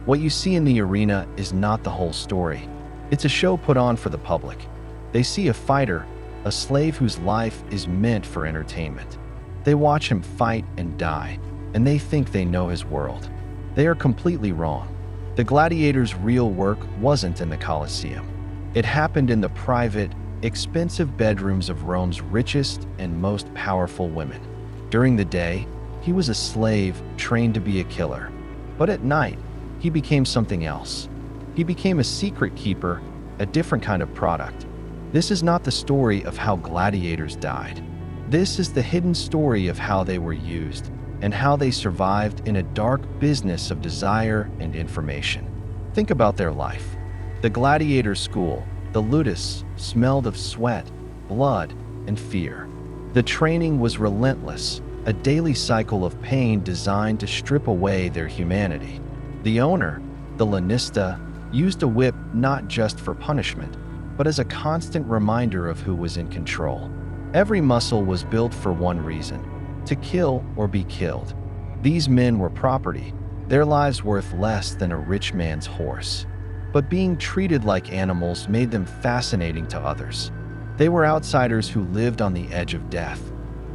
What you see in the arena is not the whole story. It's a show put on for the public. They see a fighter, a slave whose life is meant for entertainment. They watch him fight and die, and they think they know his world. They are completely wrong. The gladiators' real work wasn't in the Colosseum. It happened in the private, expensive bedrooms of Rome's richest and most powerful women. During the day, he was a slave trained to be a killer. But at night, he became something else. He became a secret keeper, a different kind of product. This is not the story of how gladiators died. This is the hidden story of how they were used and how they survived in a dark business of desire and information. Think about their life. The gladiator school, the ludus, smelled of sweat, blood, and fear. The training was relentless, a daily cycle of pain designed to strip away their humanity. The owner, the lanista, used a whip not just for punishment, but as a constant reminder of who was in control. Every muscle was built for one reason: to kill or be killed. These men were property, their lives worth less than a rich man's horse. But being treated like animals made them fascinating to others. They were outsiders who lived on the edge of death.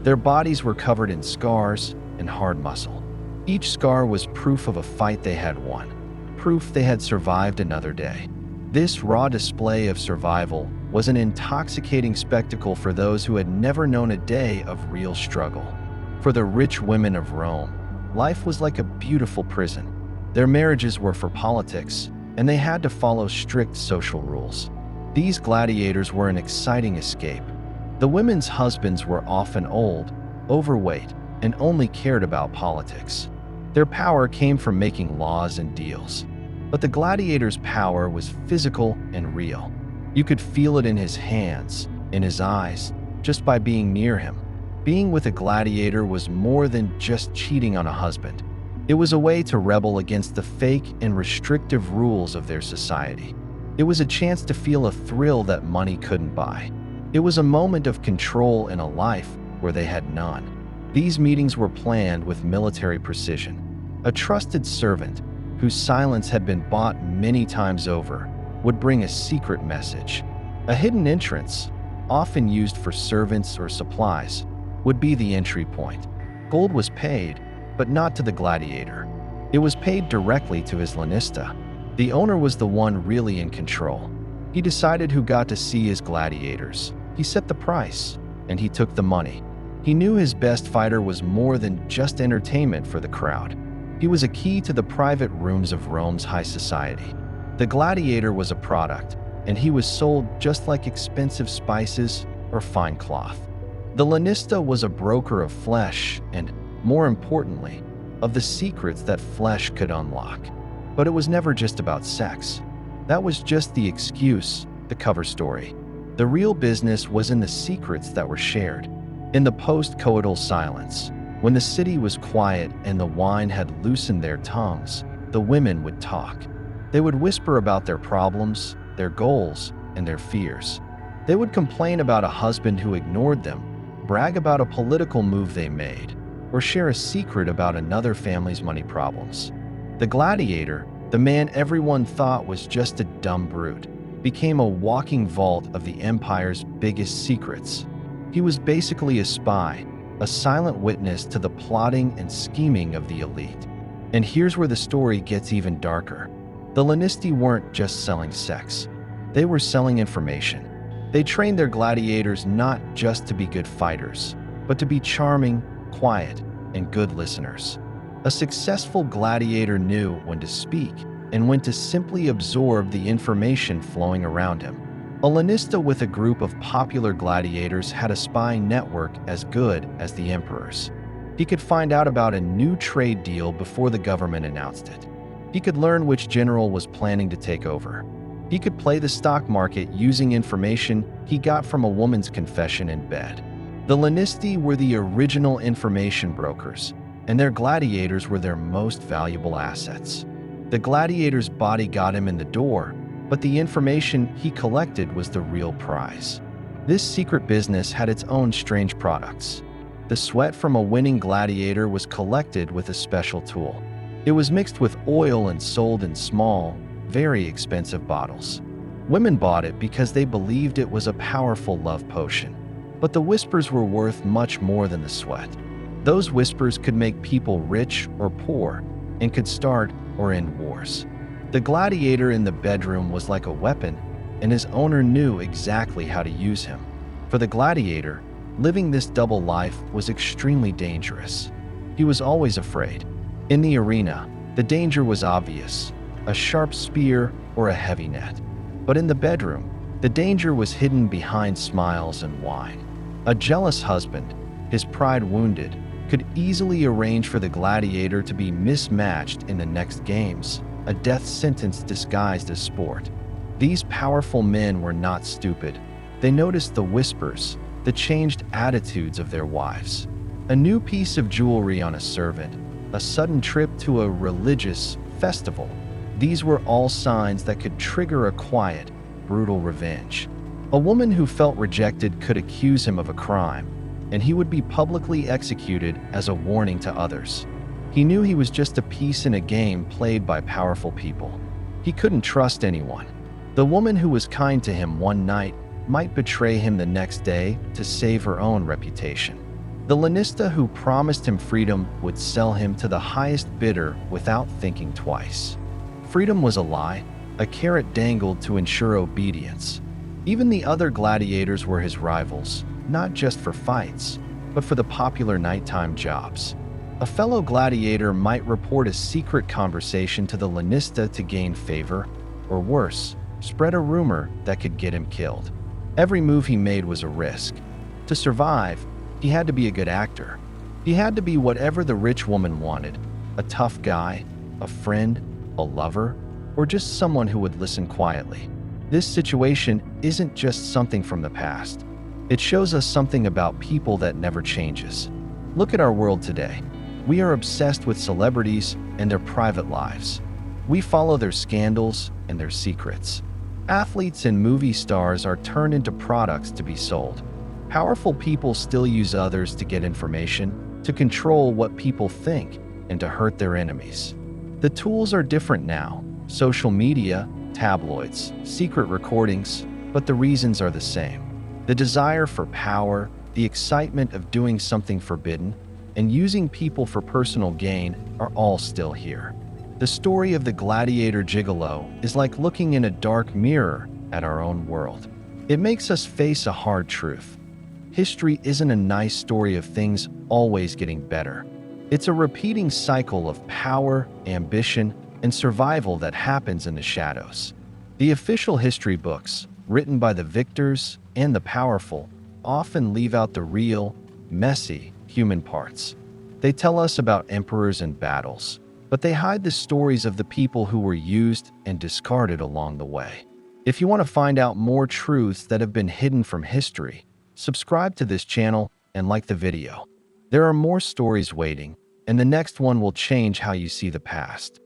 Their bodies were covered in scars and hard muscle. Each scar was proof of a fight they had won, proof they had survived another day. This raw display of survival was an intoxicating spectacle for those who had never known a day of real struggle. For the rich women of Rome, life was like a beautiful prison. Their marriages were for politics, and they had to follow strict social rules. These gladiators were an exciting escape. The women's husbands were often old, overweight, and only cared about politics. Their power came from making laws and deals. But the gladiator's power was physical and real. You could feel it in his hands, in his eyes, just by being near him. Being with a gladiator was more than just cheating on a husband. It was a way to rebel against the fake and restrictive rules of their society. It was a chance to feel a thrill that money couldn't buy. It was a moment of control in a life where they had none. These meetings were planned with military precision. A trusted servant, whose silence had been bought many times over, would bring a secret message. A hidden entrance, often used for servants or supplies, would be the entry point. Gold was paid, but not to the gladiator. It was paid directly to his lanista. The owner was the one really in control. He decided who got to see his gladiators. He set the price, and he took the money. He knew his best fighter was more than just entertainment for the crowd. He was a key to the private rooms of Rome's high society. The gladiator was a product, and he was sold just like expensive spices or fine cloth. The lanista was a broker of flesh and, more importantly, of the secrets that flesh could unlock. But it was never just about sex. That was just the excuse, the cover story. The real business was in the secrets that were shared. In the post-coital silence, when the city was quiet and the wine had loosened their tongues, the women would talk. They would whisper about their problems, their goals, and their fears. They would complain about a husband who ignored them, brag about a political move they made, or share a secret about another family's money problems. The gladiator, the man everyone thought was just a dumb brute, became a walking vault of the empire's biggest secrets. He was basically a spy, a silent witness to the plotting and scheming of the elite. And here's where the story gets even darker. The lanisti weren't just selling sex. They were selling information. They trained their gladiators not just to be good fighters, but to be charming, quiet, and good listeners. A successful gladiator knew when to speak and when to simply absorb the information flowing around him. A lanista with a group of popular gladiators had a spy network as good as the emperor's. He could find out about a new trade deal before the government announced it. He could learn which general was planning to take over. He could play the stock market using information he got from a woman's confession in bed. The lanisti were the original information brokers, and their gladiators were their most valuable assets. The gladiator's body got him in the door, but the information he collected was the real prize. This secret business had its own strange products. The sweat from a winning gladiator was collected with a special tool. It was mixed with oil and sold in small, very expensive bottles. Women bought it because they believed it was a powerful love potion. But the whispers were worth much more than the sweat. Those whispers could make people rich or poor and could start or end wars. The gladiator in the bedroom was like a weapon, and his owner knew exactly how to use him. For the gladiator, living this double life was extremely dangerous. He was always afraid. In the arena, the danger was obvious, a sharp spear or a heavy net. But in the bedroom, the danger was hidden behind smiles and wine. A jealous husband, his pride wounded, could easily arrange for the gladiator to be mismatched in the next games, a death sentence disguised as sport. These powerful men were not stupid. They noticed the whispers, the changed attitudes of their wives. A new piece of jewelry on a servant, a sudden trip to a religious festival. These were all signs that could trigger a quiet, brutal revenge. A woman who felt rejected could accuse him of a crime, and he would be publicly executed as a warning to others. He knew he was just a piece in a game played by powerful people. He couldn't trust anyone. The woman who was kind to him one night might betray him the next day to save her own reputation. The lanista who promised him freedom would sell him to the highest bidder without thinking twice. Freedom was a lie, a carrot dangled to ensure obedience. Even the other gladiators were his rivals, not just for fights, but for the popular nighttime jobs. A fellow gladiator might report a secret conversation to the lanista to gain favor, or worse, spread a rumor that could get him killed. Every move he made was a risk. To survive, he had to be a good actor. He had to be whatever the rich woman wanted, a tough guy, a friend, a lover, or just someone who would listen quietly. This situation isn't just something from the past. It shows us something about people that never changes. Look at our world today. We are obsessed with celebrities and their private lives. We follow their scandals and their secrets. Athletes and movie stars are turned into products to be sold. Powerful people still use others to get information, to control what people think, and to hurt their enemies. The tools are different now. Social media, tabloids, secret recordings, but the reasons are the same. The desire for power, the excitement of doing something forbidden, and using people for personal gain are all still here. The story of the gladiator gigolo is like looking in a dark mirror at our own world. It makes us face a hard truth. History isn't a nice story of things always getting better. It's a repeating cycle of power, ambition, and survival that happens in the shadows. The official history books, written by the victors and the powerful, often leave out the real, messy, human parts. They tell us about emperors and battles, but they hide the stories of the people who were used and discarded along the way. If you want to find out more truths that have been hidden from history, subscribe to this channel and like the video. There are more stories waiting, and the next one will change how you see the past.